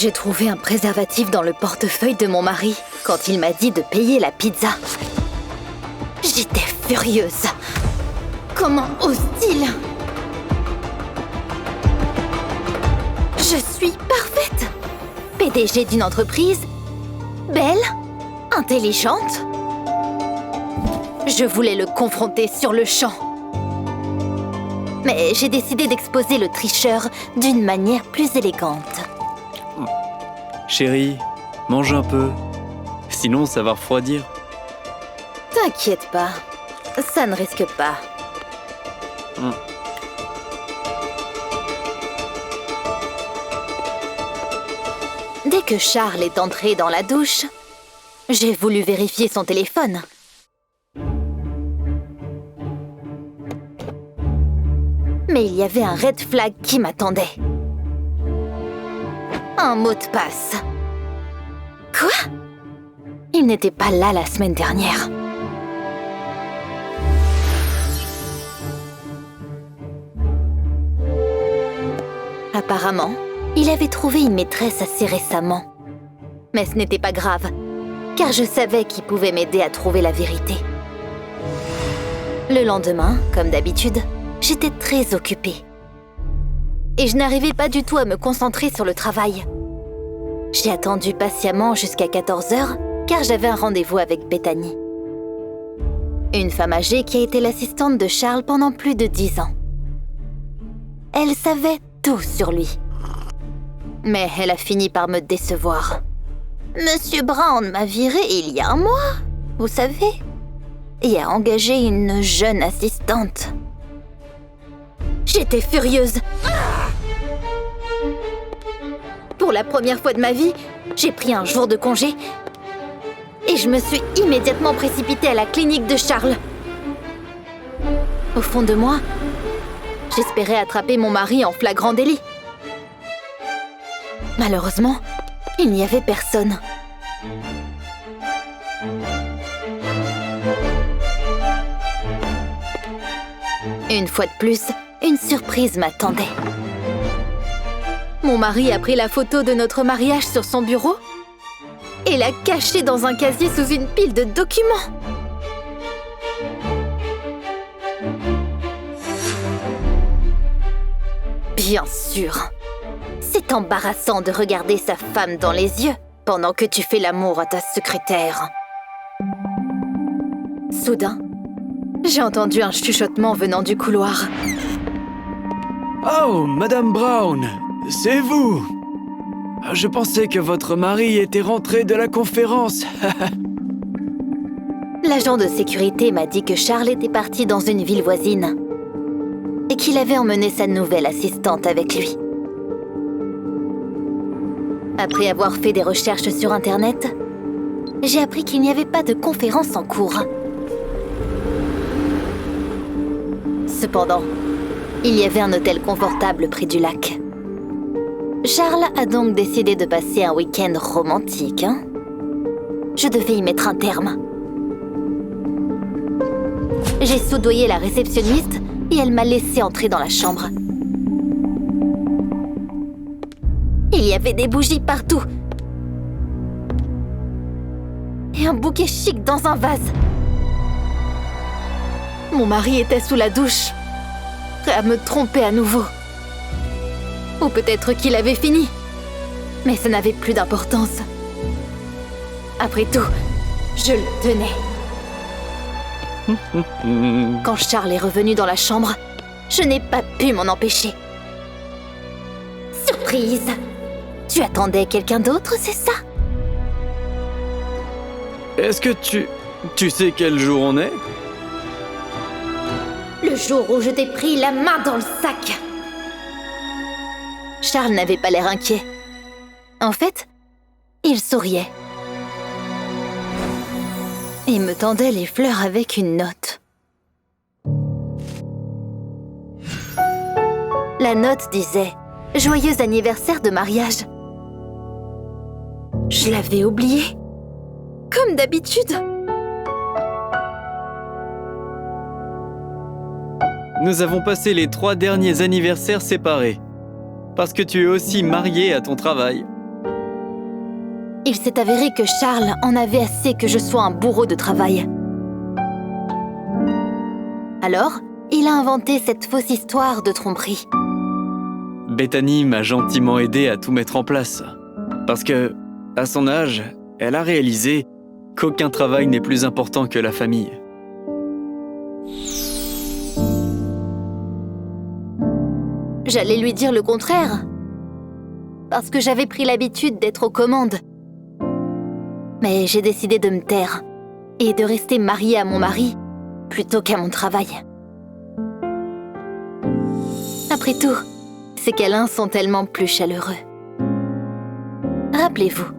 J'ai trouvé un préservatif dans le portefeuille de mon mari quand il m'a dit de payer la pizza. J'étais furieuse. Comment ose-t-il? Je suis parfaite. PDG d'une entreprise, belle, intelligente. Je voulais le confronter sur le champ. Mais j'ai décidé d'exposer le tricheur d'une manière plus élégante. Chérie, mange un peu. Sinon, ça va refroidir. T'inquiète pas, ça ne risque pas. Dès que Charles est entré dans la douche, j'ai voulu vérifier son téléphone. Mais il y avait un red flag qui m'attendait. Un mot de passe. Quoi? Il n'était pas là la semaine dernière. Apparemment, il avait trouvé une maîtresse assez récemment. Mais ce n'était pas grave, car je savais qu'il pouvait m'aider à trouver la vérité. Le lendemain, comme d'habitude, j'étais très occupée. Et je n'arrivais pas du tout à me concentrer sur le travail. J'ai attendu patiemment jusqu'à 14h, car j'avais un rendez-vous avec Bethany. Une femme âgée qui a été l'assistante de Charles pendant plus de 10 ans. Elle savait tout sur lui. Mais elle a fini par me décevoir. Monsieur Brown m'a virée il y a un mois, vous savez, et a engagé une jeune assistante. J'étais furieuse. Pour la première fois de ma vie, j'ai pris un jour de congé et je me suis immédiatement précipitée à la clinique de Charles. Au fond de moi, j'espérais attraper mon mari en flagrant délit. Malheureusement, il n'y avait personne. Une fois de plus, une surprise m'attendait. Mon mari a pris la photo de notre mariage sur son bureau et l'a cachée dans un casier sous une pile de documents. Bien sûr. C'est embarrassant de regarder sa femme dans les yeux pendant que tu fais l'amour à ta secrétaire. Soudain, j'ai entendu un chuchotement venant du couloir. Oh, Madame Brown, c'est vous! Je pensais que votre mari était rentré de la conférence. L'agent de sécurité m'a dit que Charles était parti dans une ville voisine et qu'il avait emmené sa nouvelle assistante avec lui. Après avoir fait des recherches sur Internet, j'ai appris qu'il n'y avait pas de conférence en cours. Cependant, il y avait un hôtel confortable près du lac. Charles a donc décidé de passer un week-end romantique, hein? Je devais y mettre un terme. J'ai soudoyé la réceptionniste et elle m'a laissé entrer dans la chambre. Il y avait des bougies partout. Et un bouquet chic dans un vase. Mon mari était sous la douche, prêt à me tromper à nouveau. Ou peut-être qu'il avait fini. Mais ça n'avait plus d'importance. Après tout, je le tenais. Quand Charles est revenu dans la chambre, je n'ai pas pu m'en empêcher. Surprise! Tu attendais quelqu'un d'autre, c'est ça? Est-ce que tu sais quel jour on est? Le jour où je t'ai pris la main dans le sac. Charles n'avait pas l'air inquiet. En fait, il souriait. Et me tendait les fleurs avec une note. La note disait « Joyeux anniversaire de mariage ». Je l'avais oublié. Comme d'habitude. Nous avons passé les 3 derniers anniversaires séparés. Parce que tu es aussi mariée à ton travail. il s'est avéré que Charles en avait assez que je sois un bourreau de travail. Alors, il a inventé cette fausse histoire de tromperie. Bethany m'a gentiment aidé à tout mettre en place. Parce que, à son âge, elle a réalisé qu'aucun travail n'est plus important que la famille. J'allais lui dire le contraire, parce que j'avais pris l'habitude d'être aux commandes. Mais j'ai décidé de me taire et de rester mariée à mon mari plutôt qu'à mon travail. Après tout, ces câlins sont tellement plus chaleureux. Rappelez-vous,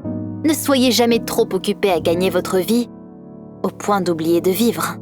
ne soyez jamais trop occupé à gagner votre vie au point d'oublier de vivre.